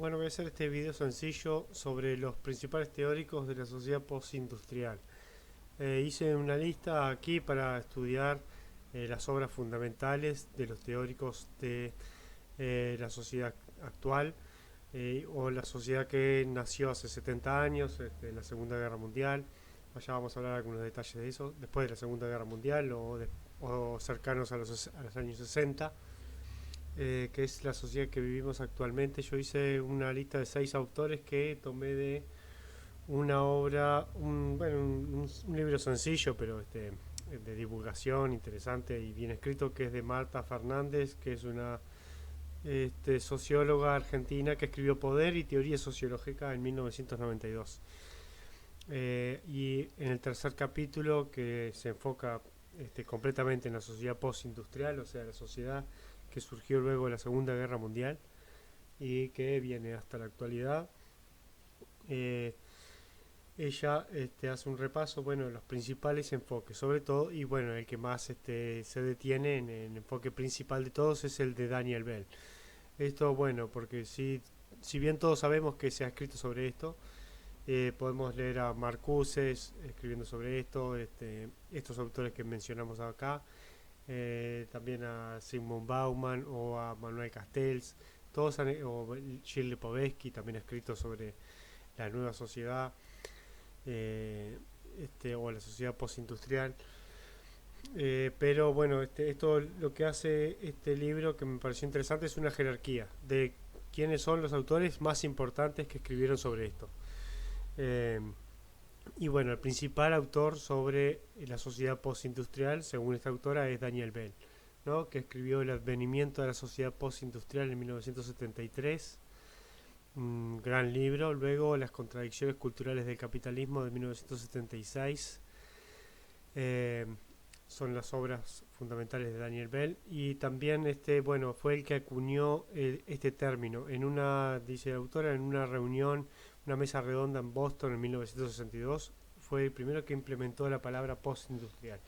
Bueno, voy a hacer este video sencillo sobre los principales teóricos de la sociedad postindustrial. Hice una lista aquí para estudiar las obras fundamentales de los teóricos de la sociedad actual o la sociedad que nació hace 70 años, en la Segunda Guerra Mundial. Allá vamos a hablar algunos detalles de eso, después de la Segunda Guerra Mundial o cercanos a los años 60. Que es la sociedad que vivimos actualmente. Yo hice una lista de 6 autores que tomé de una obra, un libro sencillo, pero de divulgación interesante y bien escrito, que es de Marta Fernández, que es una socióloga argentina que escribió Poder y Teoría Sociológica en 1992. Y en el tercer capítulo, que se enfoca completamente en la sociedad postindustrial, o sea, la sociedad que surgió luego de la Segunda Guerra Mundial y que viene hasta la actualidad. Eh, Ella hace un repaso, bueno, de los principales enfoques, sobre todo, y bueno, el que más se detiene en el enfoque principal de todos es el de Daniel Bell. Esto, bueno, porque si bien todos sabemos que se ha escrito sobre esto, podemos leer a Marcuse escribiendo sobre esto, estos autores que mencionamos acá, también a Sigmund Bauman o a Manuel Castells, o Gilles Lipovetsky también ha escrito sobre la nueva sociedad, o la sociedad postindustrial. Pero bueno, esto lo que hace este libro, que me pareció interesante, es una jerarquía de quiénes son los autores más importantes que escribieron sobre esto. Eh, y bueno, el principal autor sobre la sociedad postindustrial, según esta autora, es Daniel Bell, ¿no? Que escribió El advenimiento de la sociedad postindustrial en 1973, un gran libro. Luego Las contradicciones culturales del capitalismo de 1976. Eh, Son las obras fundamentales de Daniel Bell. Y también bueno, fue el que acuñó este término en una, dice la autora, en una reunión, una mesa redonda en Boston en 1962. Fue el primero que implementó la palabra postindustrial.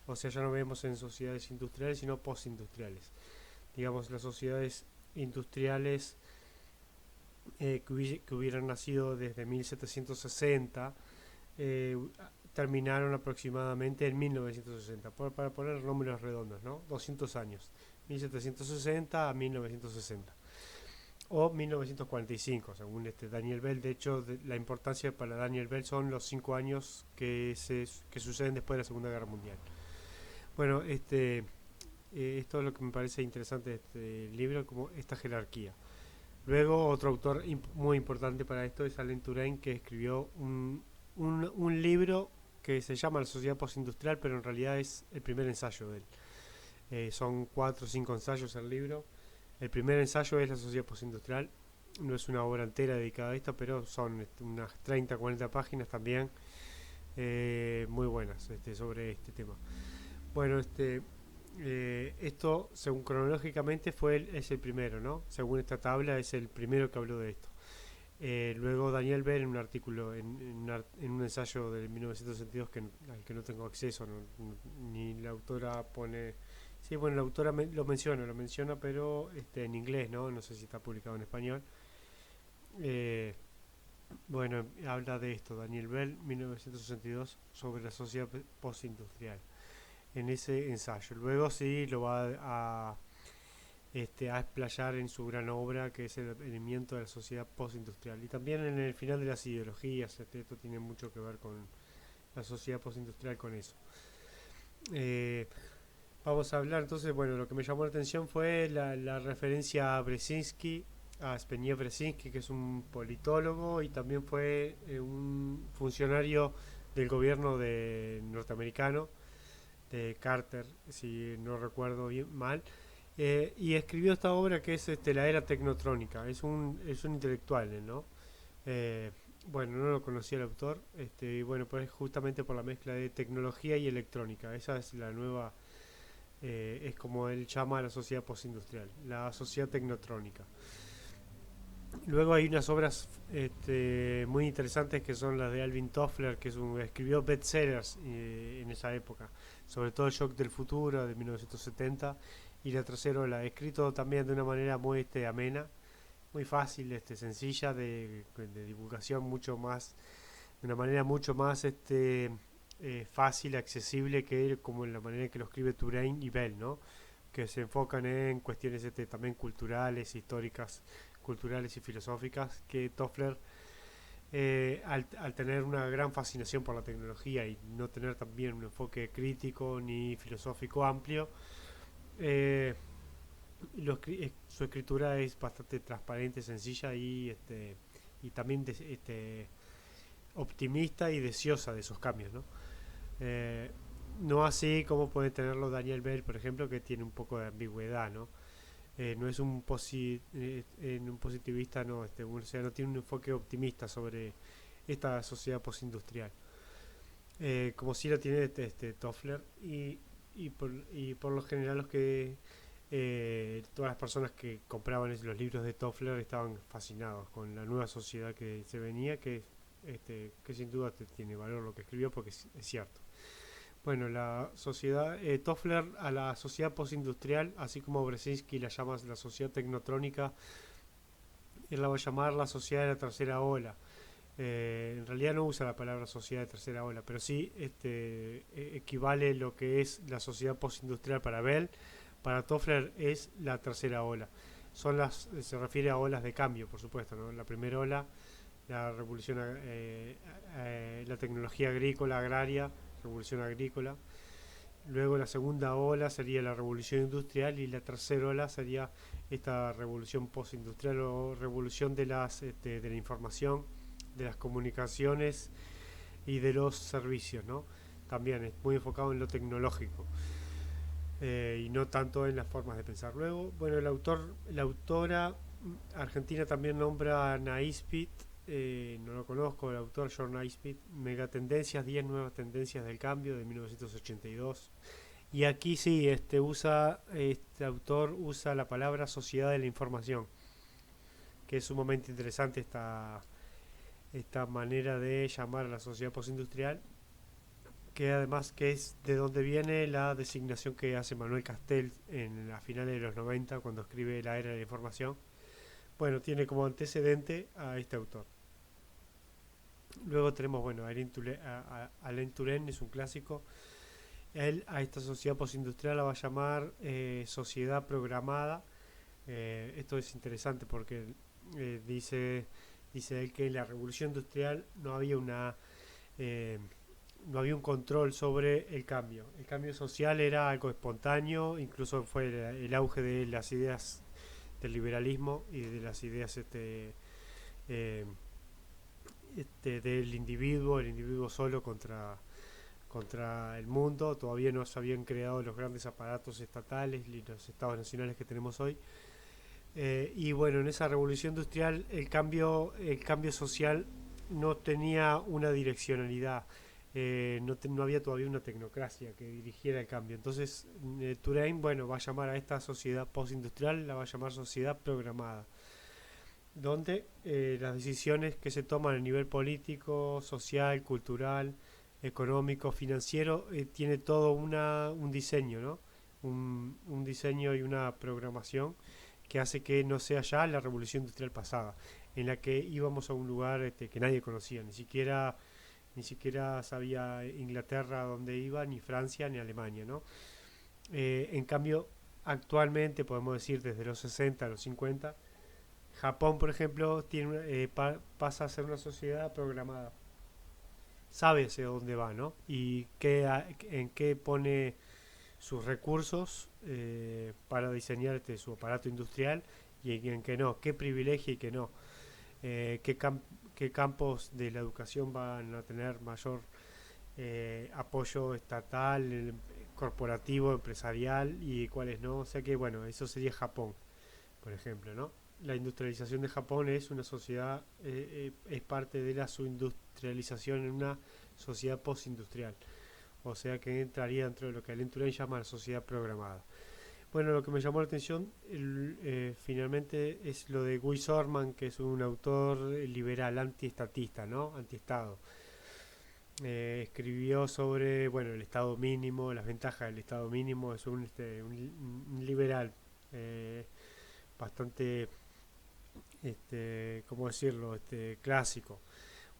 O sea, ya no vemos en sociedades industriales, sino postindustriales. Digamos, las sociedades industriales que hubieran nacido desde 1760 eh, terminaron aproximadamente en 1960, para poner números redondos, ¿no? 200 años, 1760 a 1960 o 1945, según Daniel Bell. De hecho, la importancia para Daniel Bell son los 5 años que suceden después de la Segunda Guerra Mundial. Bueno, esto es lo que me parece interesante de este libro, como esta jerarquía. Luego, otro autor muy importante para esto es Alain Touraine, que escribió un libro que se llama La sociedad postindustrial, pero en realidad es el primer ensayo de él. Son 4 o 5 ensayos el libro. El primer ensayo es La sociedad postindustrial. No es una obra entera dedicada a esto, pero son unas 30 40 páginas también, muy buenas, sobre este tema. Bueno, esto, según cronológicamente, es el primero, ¿no? Según esta tabla, es el primero que habló de esto. Luego Daniel Bell, en un artículo, en un ensayo de 1962 al que no tengo acceso, ni la autora pone. Sí, bueno, la autora lo menciona, pero en inglés, ¿no? No sé si está publicado en español. Eh, bueno, habla de esto, Daniel Bell, 1962, sobre la sociedad postindustrial, en ese ensayo. Luego sí lo va a explayar en su gran obra, que es El advenimiento de la sociedad postindustrial, y también en el final de las ideologías. Esto tiene mucho que ver con la sociedad postindustrial, con eso. eh, Vamos a hablar entonces. Bueno, lo que me llamó la atención fue la referencia a Brzezinski, a Zbigniew Brzezinski, que es un politólogo y también fue un funcionario del gobierno norteamericano de Carter, si no recuerdo bien mal. Y escribió esta obra que es La era tecnotrónica. Es un intelectual, ¿no? Eh, bueno, no lo conocía el autor, y bueno, pues justamente por la mezcla de tecnología y electrónica. Esa es la nueva, es como él llama a la sociedad postindustrial, la sociedad tecnotrónica. Luego hay unas obras muy interesantes, que son las de Alvin Toffler, que escribió bestsellers en esa época, sobre todo El shock del futuro de 1970 y La tercera ola, escrito también de una manera muy amena, muy fácil, sencilla de divulgación, mucho más, de una manera mucho más fácil, accesible que como en la manera en que lo escribe Touraine y Bell, ¿no? Que se enfocan en cuestiones también culturales, históricas, culturales y filosóficas, que Toffler, al tener una gran fascinación por la tecnología y no tener también un enfoque crítico ni filosófico amplio, eh, su escritura es bastante transparente, sencilla y también optimista y deseosa de esos cambios, ¿no? Eh, no así como puede tenerlo Daniel Bell, por ejemplo, que tiene un poco de ambigüedad, ¿no? No es en un positivista, no, o sea, no tiene un enfoque optimista sobre esta sociedad postindustrial, como si lo tiene Toffler y por lo general los que todas las personas que compraban los libros de Toffler estaban fascinados con la nueva sociedad que se venía, que sin duda tiene valor lo que escribió porque es cierto. Bueno, la sociedad, Toffler a la sociedad postindustrial, así como Brzezinski la llama la sociedad tecnotrónica, él la va a llamar la sociedad de la tercera ola. En realidad no usa la palabra sociedad de tercera ola, pero sí equivale lo que es la sociedad postindustrial para Bell, para Toffler es la tercera ola. Se refiere a olas de cambio, por supuesto, ¿no? La primera ola, la revolución, la tecnología agrícola, agraria, revolución agrícola. Luego la segunda ola sería la revolución industrial y la tercera ola sería esta revolución postindustrial o revolución de la información, de las comunicaciones y de los servicios, ¿no? También es muy enfocado en lo tecnológico y no tanto en las formas de pensar. Luego, bueno, la autora argentina también nombra a Naisbitt, no lo conozco, el autor John Naisbitt, Megatendencias, 10 nuevas tendencias del cambio de 1982. Y aquí sí, este autor usa la palabra sociedad de la información, que es sumamente interesante esta manera de llamar a la sociedad postindustrial, que además que es de donde viene la designación que hace Manuel Castells en las finales de los 90 cuando escribe La Era de la Información. Bueno, tiene como antecedente a este autor. Luego tenemos, bueno, Alain Touraine, es un clásico. Él a esta sociedad postindustrial la va a llamar sociedad programada. Esto es interesante porque dice él que en la revolución industrial eh, no había un control sobre el cambio. El cambio social era algo espontáneo, incluso fue el auge de las ideas del liberalismo y de las ideas eh, del individuo, el individuo solo contra el mundo. Todavía no se habían creado los grandes aparatos estatales y los estados nacionales que tenemos hoy. Y bueno, en esa revolución industrial el cambio social no tenía una direccionalidad, no había todavía una tecnocracia que dirigiera el cambio. Entonces, Touraine, bueno, va a llamar a esta sociedad postindustrial, la va a llamar sociedad programada, donde las decisiones que se toman a nivel político, social, cultural, económico, financiero, tiene todo un diseño, ¿no? Un diseño y una programación que hace que no sea ya la revolución industrial pasada, en la que íbamos a un lugar que nadie conocía, ni siquiera sabía Inglaterra dónde iba, ni Francia, ni Alemania, ¿no? En cambio, actualmente, podemos decir desde los 60 a los 50, Japón, por ejemplo, pasa a ser una sociedad programada. Sabe hacia dónde va, ¿no? Y en qué pone sus recursos para diseñar su aparato industrial y en qué no, qué privilegia y qué no, eh, qué, cam- qué campos de la educación van a tener mayor apoyo estatal, corporativo, empresarial y cuáles no. O sea que, bueno, eso sería Japón, por ejemplo, ¿no? La industrialización de Japón es una sociedad, es parte de la subindustrialización en una sociedad postindustrial. O sea que entraría dentro de lo que Alain Touraine llama la sociedad programada. Bueno, lo que me llamó la atención finalmente es lo de Guy Sorman, que es un autor liberal, antiestatista, ¿no? Antiestado. Escribió sobre, bueno, el Estado mínimo, las ventajas del Estado mínimo. Es un liberal eh, bastante ¿cómo decirlo? Clásico.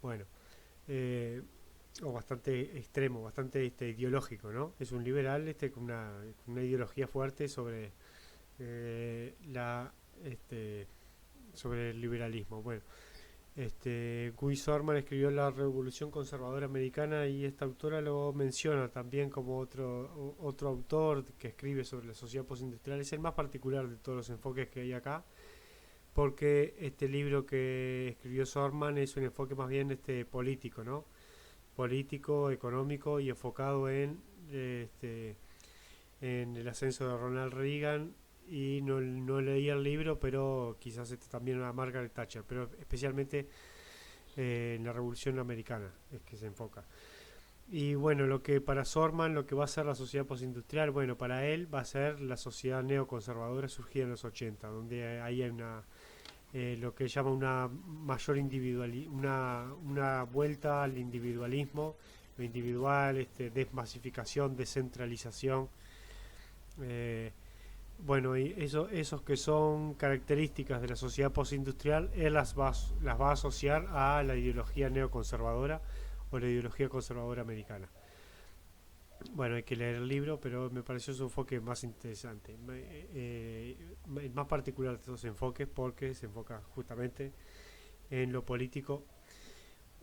Bueno, eh, o bastante extremo, bastante ideológico, ¿no? Es un liberal con una ideología fuerte la este, sobre el liberalismo. Bueno, Guy Sorman escribió La Revolución Conservadora Americana y esta autora lo menciona también como otro autor que escribe sobre la sociedad postindustrial. Es el más particular de todos los enfoques que hay acá, porque este libro que escribió Sorman es un enfoque más bien político, ¿no? Político, económico y enfocado en el ascenso de Ronald Reagan. Y no leí el libro, pero quizás también a Margaret Thatcher, pero especialmente en la Revolución Americana es que se enfoca. Y bueno, lo que para Sorman, lo que va a ser la sociedad postindustrial, bueno, para él va a ser la sociedad neoconservadora surgida en los 80, donde ahí hay lo que él llama una mayor una vuelta al individualismo, lo individual, desmasificación, descentralización. eh, bueno, y esos que son características de la sociedad postindustrial, él las va a asociar a la ideología neoconservadora o la ideología conservadora americana. Bueno, hay que leer el libro, pero me pareció su enfoque más interesante, más particular de estos enfoques, porque se enfoca justamente en lo político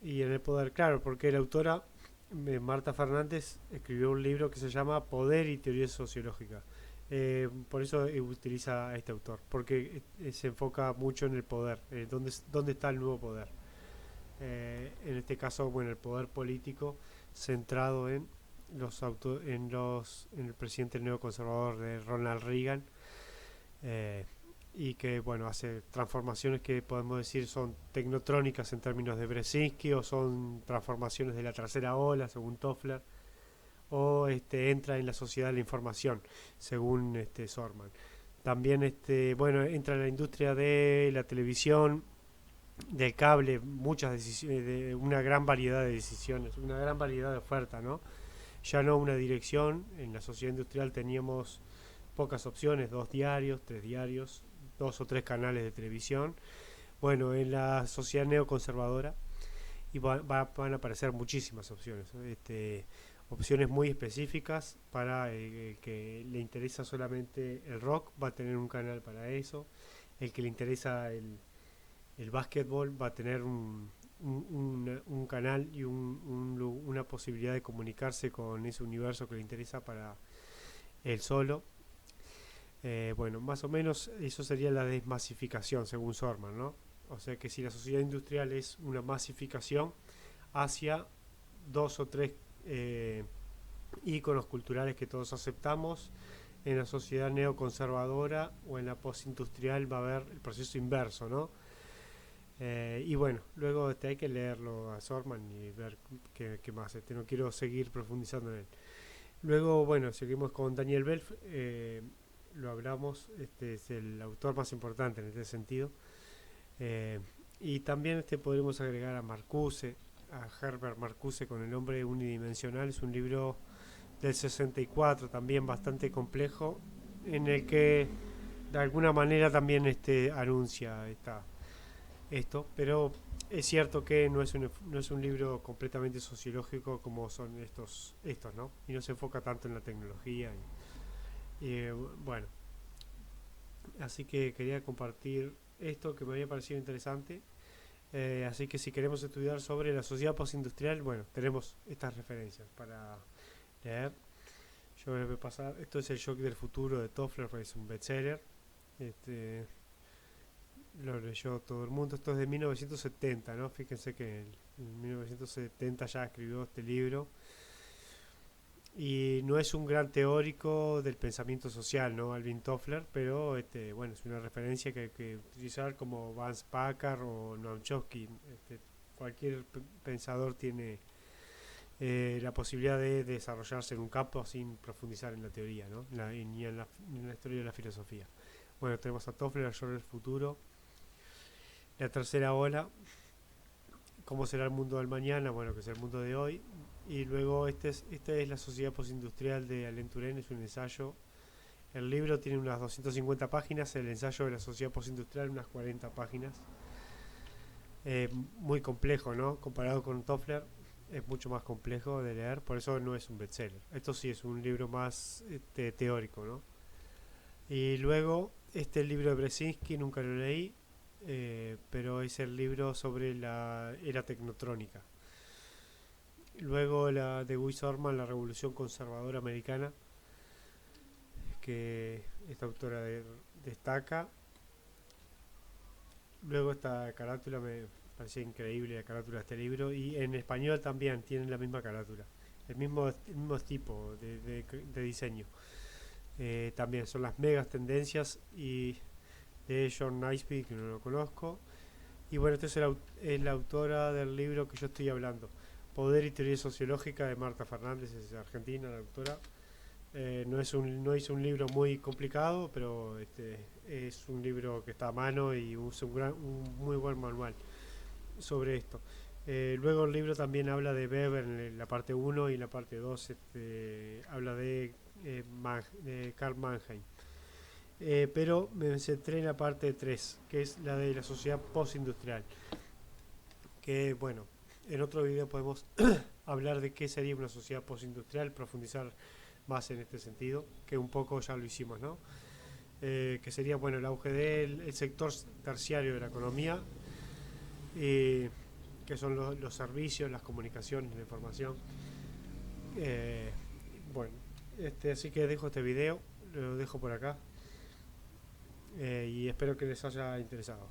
y en el poder. Claro, porque la autora Marta Fernández escribió un libro que se llama Poder y Teoría Sociológica. Por eso utiliza a este autor, porque se enfoca mucho en el poder, dónde está el nuevo poder. En este caso, bueno, el poder político centrado en en el presidente neoconservador de Ronald Reagan, eh, y que bueno hace transformaciones que podemos decir son tecnotrónicas en términos de Brzezinski, o son transformaciones de la tercera ola según Toffler, o entra en la sociedad de la información según Sorman. También bueno, entra en la industria de la televisión, del cable, muchas decisiones, de una gran variedad de decisiones, una gran variedad de oferta, ¿no? Ya no una dirección. En la sociedad industrial teníamos pocas opciones, 2 diarios, 3 diarios, 2 o 3 canales de televisión. Bueno, en la sociedad neoconservadora van a aparecer muchísimas opciones, ¿no? Opciones muy específicas para el que le interesa solamente el rock, va a tener un canal para eso. El que le interesa el básquetbol va a tener un canal y una posibilidad de comunicarse con ese universo que le interesa para él solo. Bueno, más o menos eso sería la desmasificación según Sorman, ¿no? O sea que si la sociedad industrial es una masificación hacia 2 o 3 íconos culturales que todos aceptamos, en la sociedad neoconservadora o en la postindustrial va a haber el proceso inverso, ¿no? Y bueno, luego hay que leerlo a Sorman y ver qué más. No quiero seguir profundizando en él. Luego, bueno, seguimos con Daniel Belf. Lo hablamos, es el autor más importante en este sentido. Eh, y también podremos agregar a Marcuse, a Herbert Marcuse con El hombre unidimensional. Es un libro del 64, también bastante complejo, en el que de alguna manera también anuncia esto, pero es cierto que no es un libro completamente sociológico como son estos, ¿no? Y no se enfoca tanto en la tecnología. Bueno, así que quería compartir esto que me había parecido interesante. Así que si queremos estudiar sobre la sociedad postindustrial, bueno, tenemos estas referencias para leer. Yo les voy a pasar. Esto es El shock del futuro de Toffler, es un bestseller. Este, lo leyó todo el mundo. Esto es de 1970, ¿no? Fíjense que en 1970 ya escribió este libro. Y no es un gran teórico del pensamiento social, ¿no? Alvin Toffler, pero bueno, es una referencia que hay que utilizar como Vance Packard o Noam Chomsky. Cualquier pensador tiene la posibilidad de desarrollarse en un campo sin profundizar en la teoría, ¿no? Ni en la historia de la filosofía. Bueno, tenemos a Toffler, El shock del futuro, la tercera ola, cómo será el mundo del mañana, bueno, que es el mundo de hoy. Y luego esta es La sociedad postindustrial de Alain Touraine, es un ensayo El libro tiene unas 250 páginas, el ensayo de la sociedad postindustrial unas 40 páginas. Muy complejo, ¿no? Comparado con Toffler, es mucho más complejo de leer, por eso no es un bestseller. Esto sí es un libro más teórico, ¿no? Y luego, el libro de Brzezinski nunca lo leí, pero es el libro sobre la era tecnotrónica. Luego la de Guy Sorman, La Revolución Conservadora Americana, que esta autora destaca. Luego esta carátula me parecía increíble, la carátula de este libro, y en español también tienen la misma carátula, el mismo tipo de diseño. También son las megas tendencias y de John Naisby, que no lo conozco. Y bueno, esta es la autora del libro que yo estoy hablando, Poder y Teoría Sociológica, de Marta Fernández, es argentina la autora. No hizo un libro muy complicado, pero es un libro que está a mano y usa un muy buen manual sobre esto. Luego el libro también habla de Weber en la parte uno, y en la parte 2 habla de Karl Mannheim. Pero me centré en la parte 3, que es la de la sociedad postindustrial. Que bueno, en otro video podemos hablar de qué sería una sociedad postindustrial, profundizar más en este sentido, que un poco ya lo hicimos, ¿no? Que sería, bueno, el auge del sector terciario de la economía, que son los servicios, las comunicaciones, la información. Eh, bueno, así que dejo este video, lo dejo por acá, y espero que les haya interesado.